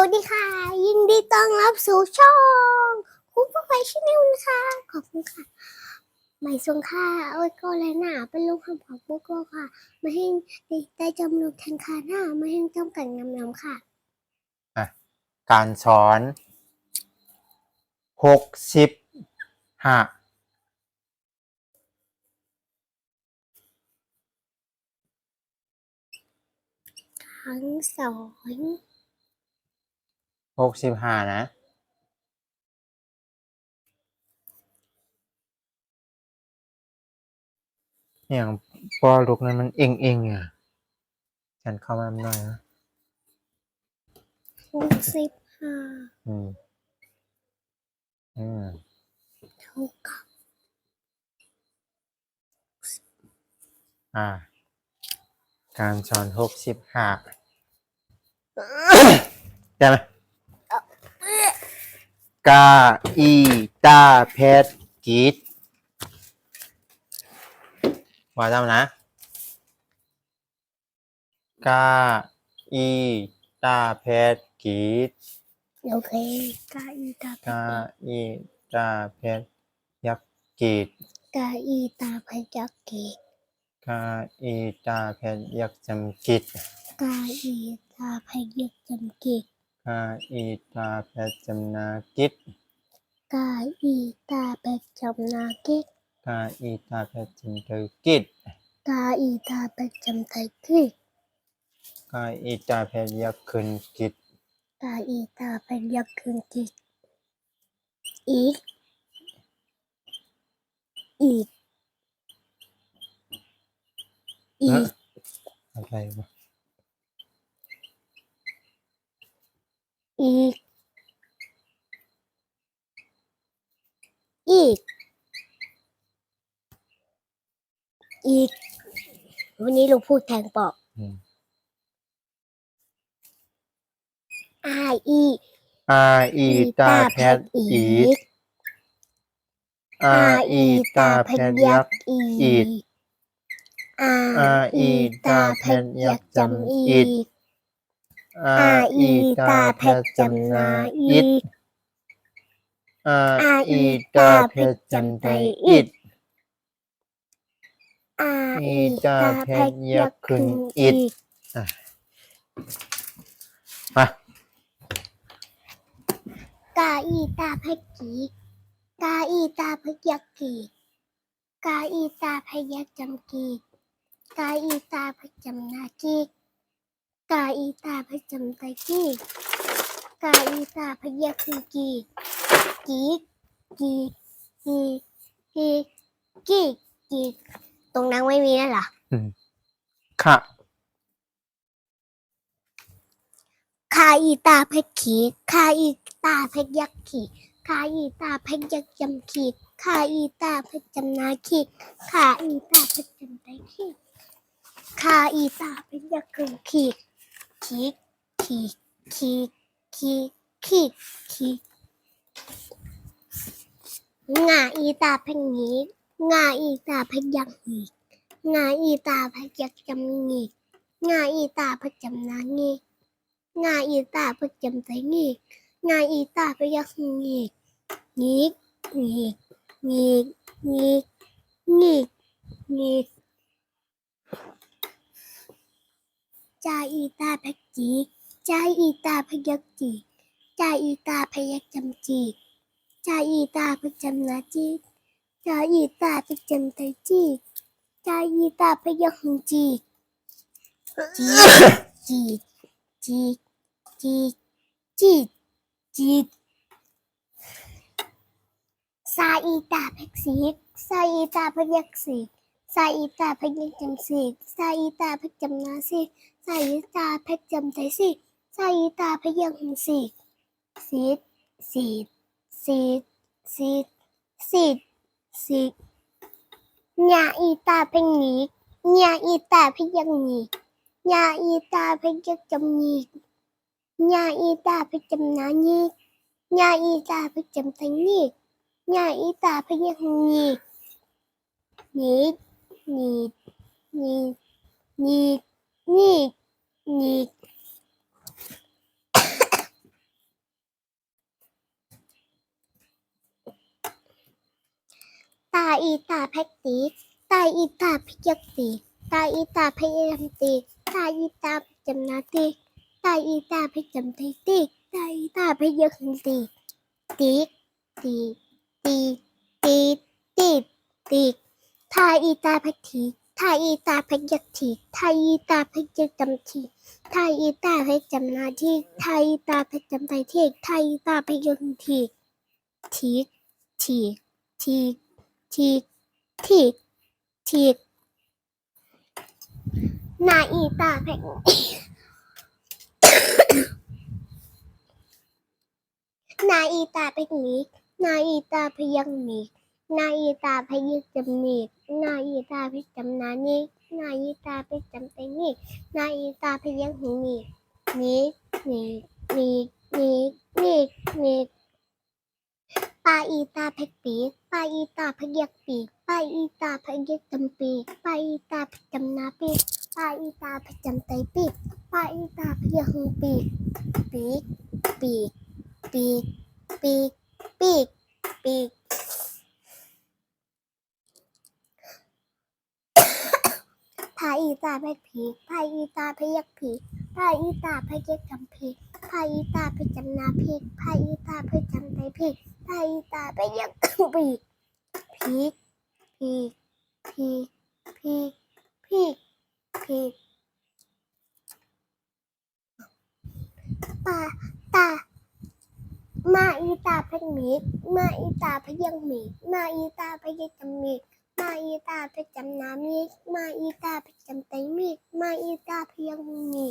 วัสดีค่ะยินดีต้อนรับสู่ช่องคุณผู้ฟังชินิวนะคะขอบคุณค่ะหมายสงค่ะโอ้ยก็เลยหนาเป็นลูกคำของพวกก็ค่ะมาให้ได้จำลองแทนค่ะหน้ามาให้จำกันนำค่ะการสอน65ทั้งสอน65นะอย่างปอลูกนั้นมันเองอ่ะฉันเข้ามาหน่อยนะ65อืมอืมเท่ากับการสอน65ได้ไหมกาอีตาเพชรกีดว่าจำนะกาอีตาเพชรกีดโอเคกาอีตาเพ กา ชร อีตาเพชรยักษ์กีดกาอีตาพยักเกตกาอีตาเพชรยักษ์จำกิดกาอีตาพยักจำกิดกาอีตาเพชรจำนากิดกาอีตาเพชรจำนากิดกาอีตาเพชรจำเธอกิดกาอีตาเพชรจำไทยกิด กาอีตาเพชรยักษ์ขึ้นกิดกาอีตาพยักคืนกิดอีกอีกอีกอะไรวะอีกอีกอีกวันนี้เราพูดแทงปอกอาอีอีตาเพชรอีดอีตาเพชรยักษ์อีดอีตาเพชรยักษ์จำอีดอีตาเพชรจำนาอิดอีตาเพชรจำไทยอิดอีตาเพชรยักษ์ขึ้นอิดมาก าอีตาพกีกาอีตาพยักกีกาอีตาพยักจำกีกาอีตาพจำนากีกาอีตาพจำไตกีกาอีตาพยักคืนกีกีกีกีกีกีกีตรงนั้นไม่มีนั่นเหรอค่ะคาอีตาเพชรขีคาอีตาเพชรยักษ์ขีคาอีตาเพชรยักษ์จำขีคาอีตาเพชรจำนาขีคาอีตาเพชรจำไตขีคาอีตาเพชรยักษ์คืนขีขีขีขีขีขีขีงาอีตาเพชรงีงาอีตาเพชรยักษ์งีงาอีตาเพชรยักษ์จำงีงาอีตาเพชรจำนางีงาอีตาเพชรจำไตงีงาอีตาเพชรยักษ์งีงีงีงีงีงีงีจาอีตาเพชรจีจาอีตาเพชรยักษ์จีจาอีตาเพชรยักษ์จำจีจาอีตาเพชรจำนาจีจาอีตาเพชรจำไตจีจาอีตาเพชรยักษ์จีจีจีจีจีจีซาอีตาเพกซีซาอีตาเพยักซีซาอีตาเพยักจำซีซาอีตาเพจำนาซีซาอีตาเพจำไตซีซาอีตาเพยักหงซีซีดซีดซีดซีดซีดซีดญาอีตาเพงีญาอีตาเพยักงีญาอีตาเพยักจำงีญาอีตาเพจำนางีญาอีตาเพจำไตงีญาอีตาพยักงีนีนีนีนีนีนี อีตาแพกตีตาอีตาพยักตีตาอีตาพยายามตีตาอีตาพจำนาตีตาอีตาพจำไทยตีตาอีตาพยักตีตีตีตีตีตีตีทาอีตาพทีทาอีตาพยักทีทาอีตาพยักจำทีทาอีตาพจำนาทีทาอีตาพจำไทยทีทาอีตาพยักทีทีทีทีทีทีทีนาอีตาพนาอีตาพนี้นาอีตาพยังนี้นาอีตาพยักจำนี้นาอีตาพจำนานี้นาอีตาพจำไตนี้นาอีตาพยังนี้นี้นี้นี้นี้นี้นี้ปาอีตาพปีปาอีตาพยักปีปาอีตาพยักจำปีปาอีตาพจำนาปีปาอีตาพจำไตปีปาอีตาพยักปีปีปีปีปีปีปีพาอีตาพผีพาอีตาพยักผีพาอีตาพยักจำผีพาอีตาพจำนาผีพาอีตาพจำไตผีพาอีตาพยักปีผีผีผีผีผีผีปาตามาอีตาพมีมาอีตาพยังมีมาอีตาพยักจำมีมาอีตาพจำนามีมาอีตาพจำไตมีมาอีตาพยังมี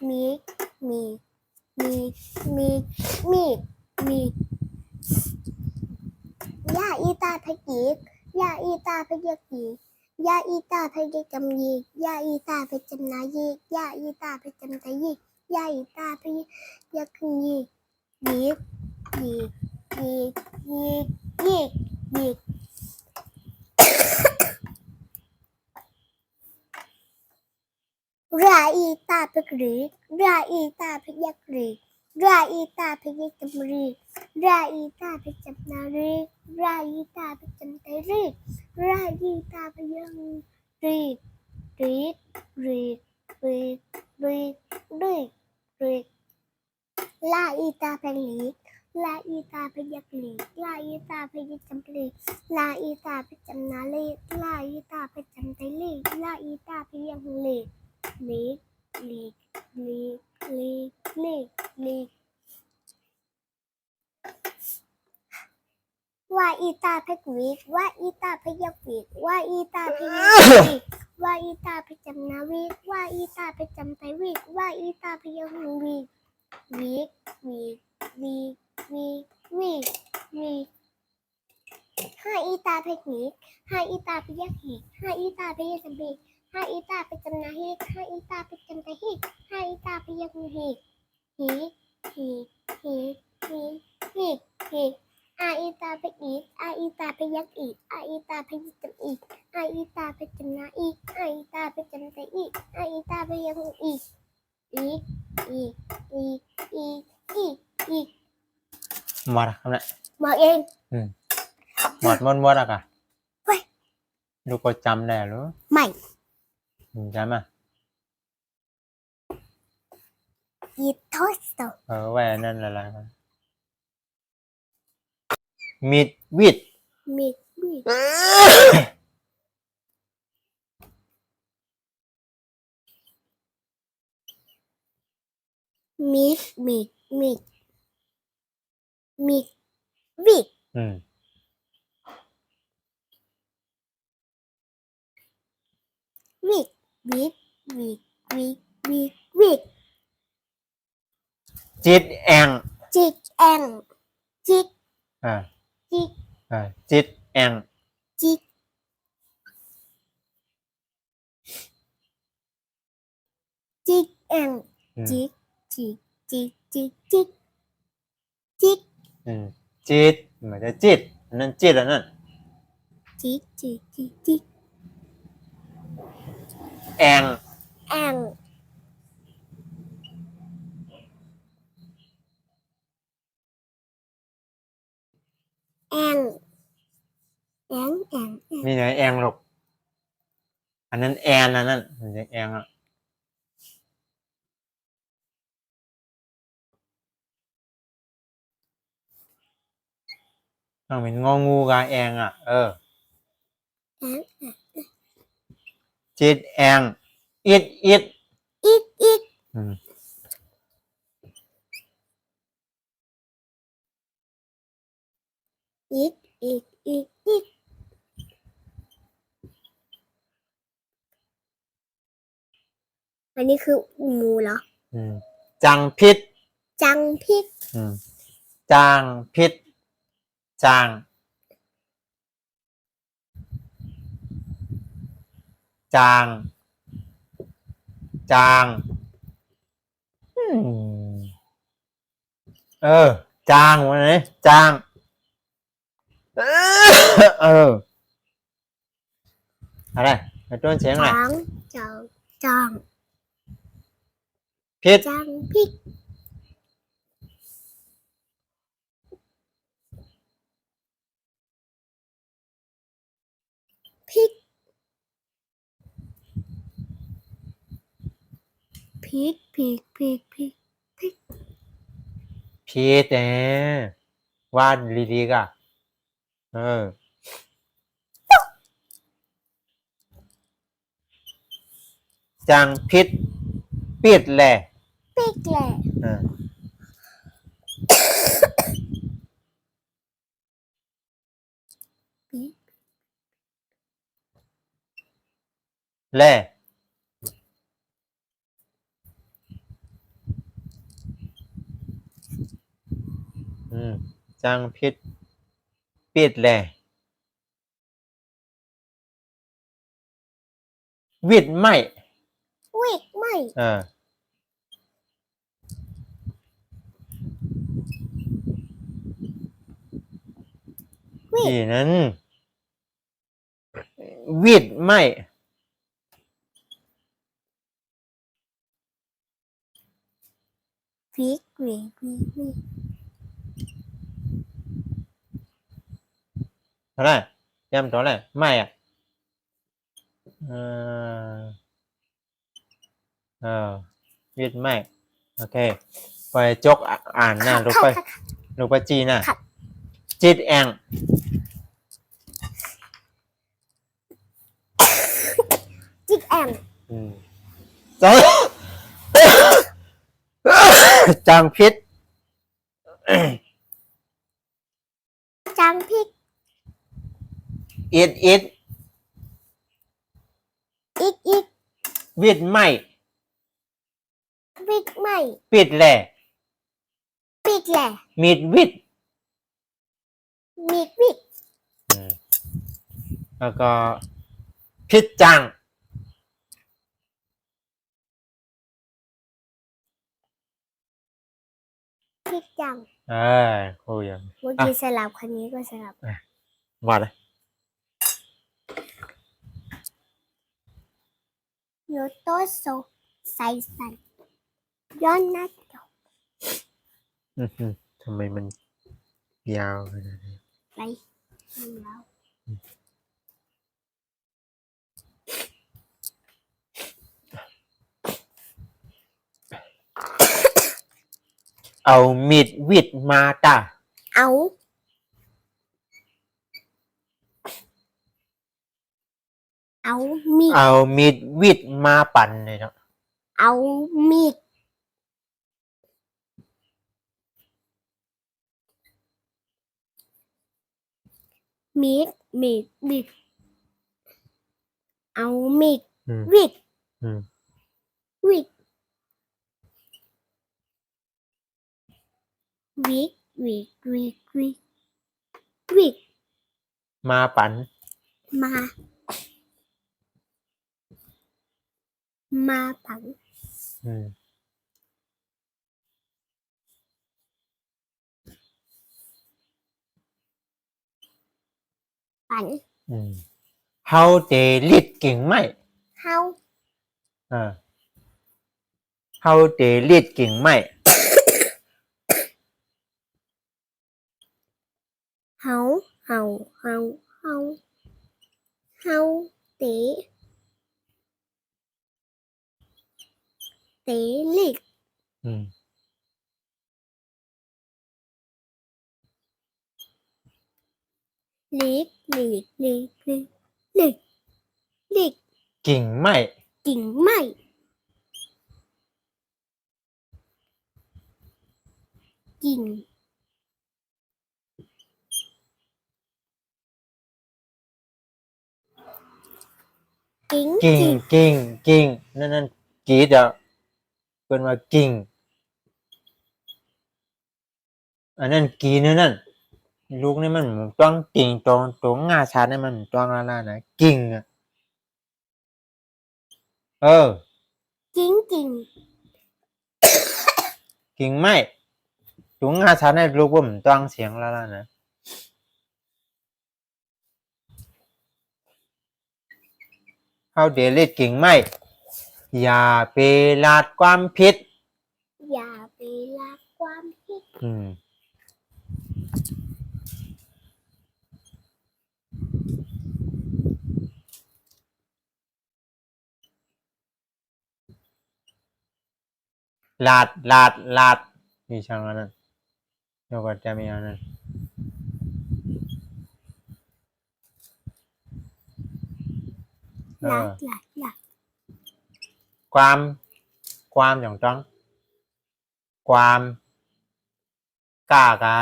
มีมีมีมีมีมียาอีตาพกียาอีตาพยักกียาอีตาพยักจำยียาอีตาพจำนายียาอีตาพจำไตยียาอีตาพยักยียียียียียียีราอีตาพกรีราอีตาพยักรีราอีตาพยักจำรีราอีตาพจำนารีราอีตาพจำไตรีราอีตาพยังรีรีรีรีรีรีรีลาอีตาพลีลาอีตาพยักลีลาอีตาพยักจำลีลาอีตาพจำนาลีลาอีตาพจำไตลีลาอีตาพยังลีลีลีลีลีลีลีว่าอีตาพกวีว่าอีตาพยักวีว่าอีตาพยักวีว่าอีตาพจำนาวีว่าอีตาพจำไตวีว่าอีตาพยังวีวีวีวีวีวีวีห้าอีตาพกีห้าอีตาพยักหีห้าอีตาพยักจำบีห้าอีตาพจำนาฮีห้าอีตาพจำไตฮีห้าอีตาพยักฮีฮีฮีฮีฮีฮีฮีอาอีตาพอีอาอีตาพยักอีอาอีตาพยักจำอีอาอีตาพจำนาอีอาอีตาพจำไตอีอาอีตาพยักอีอีอีอีอีอีอี หมดครับเนี่ย บอกเอง หมดอะกะ เว้ย ลูกก็จำได้หรือ ไม่ จำอ่ะ ยีทอสโต ไว้นั่นอะไรกันมิดวิด มีมีมีมีมีมีวิก วิกวิกวิกวิกวิกวิก จิตแอง จิกแองจิก จิก จิตแอง จิกจิกแองจิกจิกจิกจิกจิกจิก จิตเหมือนจะจิตนั่นจิตอันนั้น จิกจิกจิกจิก แอง แองแอง แองแองแอง มีไหนแองหรอกอันนั้นแอนอันนั้นมันจะแองอ่ะต้องเป็นงองูกับแองอ่ะแอง จิตแองอิดอีกอีก อืม อีกอีกอีกอีกอันนี้คืองูเหรอ จังพิษ จังพิก จางพิษจางจางจางจางวันไหนจางอะไรไปต้นเสียงอะไร จัง พิษ จังพิกพิกพิกพิกพิกพิกพิก พิษวาดดีๆก่ะจังพิษปิดแหละ พิกแหละ พิก แหละจังพิษปิดแหละวิดไม่ วิกไม่ ที่นั้นวิดไม่ พิกวิกวิกวิก เท่าไหร่เตรียมตัวอะไรไม่อ่ะวิดไม่ โอเค ไปจกอ่านนะลูกไปลูกไปจีน่ะจิตแอง จิกแอม จังพิษ จังพิก อิดอีกอีก วิดไม่ วิกไม่ ปิดแหละ ปิกแหละ มีดวิด มีวิก แล้วก็พิษจัง พิกจัง ครูยัง เมื่อกี้สลับคนนี้ก็สลับ ว่าเลย โยโตโซใส่ใส่ย้อนนัดจบ ทำไมมันยาวขนาดนี้ ไปแล้ว เอามีดวิดมาจ้ะ เอามีด เอามีดวิดมาปั่นเลยเนาะ เอามีดมีดมีดเอามีดวิดวิดวิกวิกวิกวิกวิก มาปั่น มาผัง ปั่น เฮาเจลิดเก่งไหม เฮา เฮาเจลิดเก่งไหม เฮา เฮาเฮาเตะเล็ก อืม เล็กเล็กเล็กเล็กเล็กเล็ก กิ่งไม้ กิ่งไม้กิ่งกิ่ง กิ่งกิ่งกิ่งนั่นกรีดอ่ะเป็นว่ากิ่งอันนั้นกีนั่นลูกนี่มันต้องกิ่งตรงงาชาเนี่ยมันต้องอะไรนะกิ่งอ่ะเออ กิ่ง กิ่งไม้ตรงงาชาเนี่ยลูกว่ามันต้องเสียงแล้วนะเขาเดลิดกิ่งไม้อย่าไปลาดความผิด อย่าไปละความคิด ลาดมีช่างอันนั้นเดี๋ยวก่อนจะมีอันนั้น ละ ความอย่างจังความกล้ากา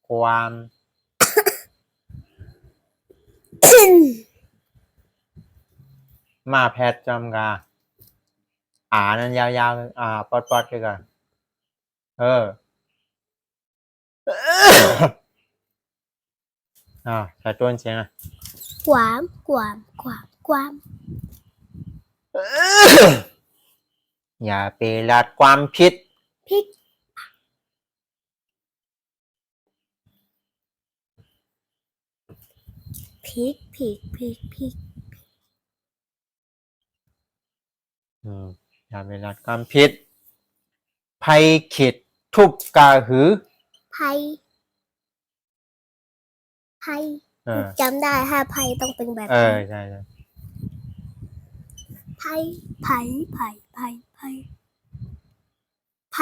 ความ มาแพทย์จำกานั้นยาวๆปอดเลยกันใส่ต้นเสียงอ่ะ ความ อย่าไปลาดความผิด พิกพิก อย่าไปลาดความผิดภัยขิดทุบกาหือ ไพจำได้ถ้าไพต้องเป็นแบบ ใช่ ไพ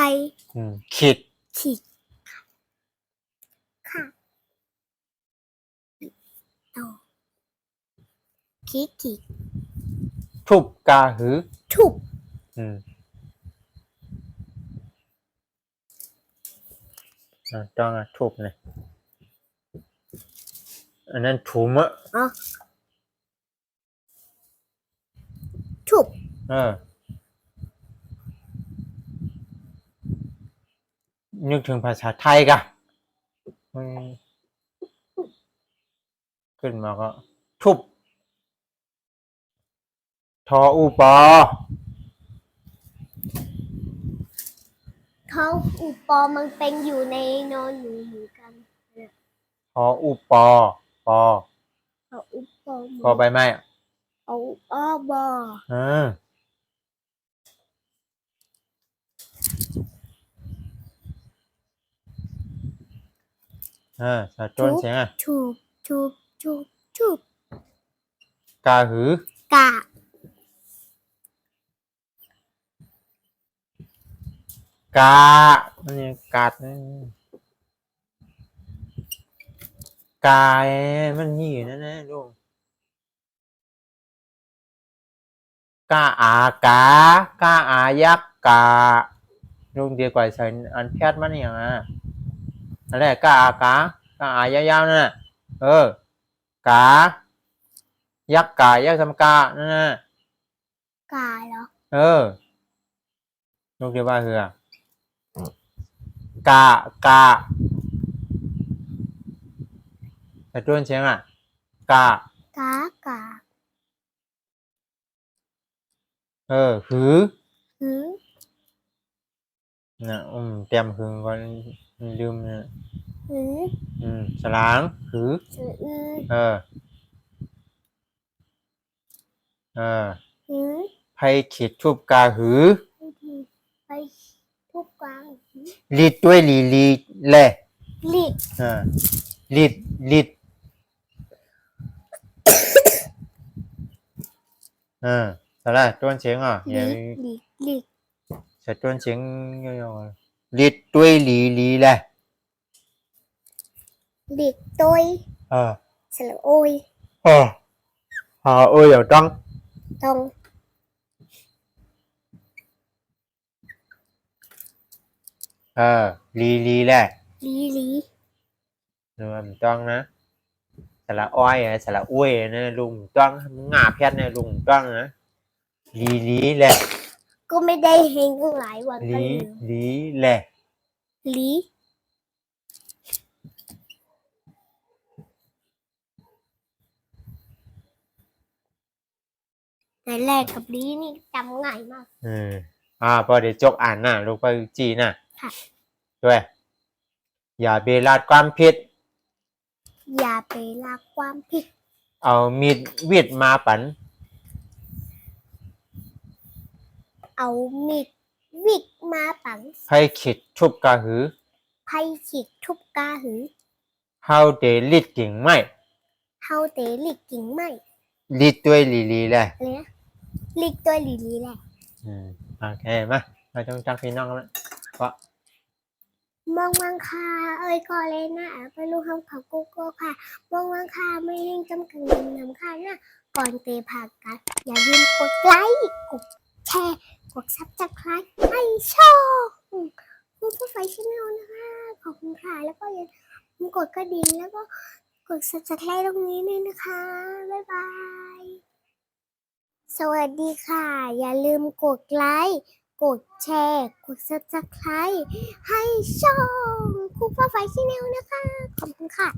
ขิด ขีดค่ะเอาขีด ทุบกาหือ ทุบ ต้องทุบเลยอันนั้นถุมอ่ะ ทุบ นึกถึงภาษาไทยกะขึ้นมาก็ทุบทออูปอ เขาอุปอมันเป็นอยู่ในนอนหนูเหมือนกัน ทออูปอปอ เขาอุปอ ปอใบไม้อ่ะ เอาอ้อบอ ใส่ต้นเสียงอ่ะ ทุบ กาหือก ะ กาอันนี้กัดกายมันมีอยู่นั่นนะลูกกาอากากาอายักกาลูกเดียวกว่าใส่อันแพทย์มันอย่างนั่นแหละกาอากากาอายาวๆนั่นน่ะกายักกายักทำกานั่นน่ะ กาเหรอ ลูกเดียวว่าคือกาแต่ต้นเสียงอ่ะกาก า หือ หือ นะเตรียมหือก่อนลืมนะ หือ สลางหือ สือ หือ ไผ่ขีดทุบกาหือ ไปทุบกลาง ลิดด้วยลีแหละ ลิด ลิด sao đây tuôn tiếng à lý lý lý sẽ tuôn tiếng lịt đuôi lì lì này lý tôi sẽ là ôi ôi ở trong tông lì lì này lý lý rồi mình toan nữa sẽ là oai sẽ là uôi này lùng toan ngà phét này lùng toan nữa lì lì này ก็ไม่ได้เฮงตั้งหลายวันก็ lý ลืม lý này ลี แต่แรกกับลีนี่จำง่ายมาก พอเดี๋ยวจกอ่านน่ะลูกไปจีน่ะ ค่ะ ด้วยอย่าเบลาดความผิด อย่าไปละความผิด เอามีดวิดมาปัน เอามีดวิกมาปัง ให้ขิดชุบกระหือ ไพ่ขีดทุบกาหือ เฮาเดลิดกิ่งไม้ เฮาเตลิกกิ่งไม้ ลิดด้วยลีลีเลย อะไรนะลิกตัวลีลีแหละ โอเคมาเราต้องจักพี่น้องแล้วเพราะ มองวังคาเอ้ยก็เลยนะไปลูกห้องเขากูโก้ค่ะมองวังคาไม่เล่นจำกังนำค่ะนะก่อนเตะผักกันอย่าลืมกดไลค์กดแชร์กดซับสไครต์ให้ช่องคุณผู้ฟังช่องนะคะขอบคุณค่ะแล้วก็อย่าลืมกดกระดิ่งแล้วก็กดซับสไครต์ตรงนี้ด้วยนะคะบ๊ายบายสวัสดีค่ะอย่าลืมกดไลค์กดแชร์กดซับสไครต์ให้ช่องคุณผู้ฟังช่องนะคะขอบคุณค่ะ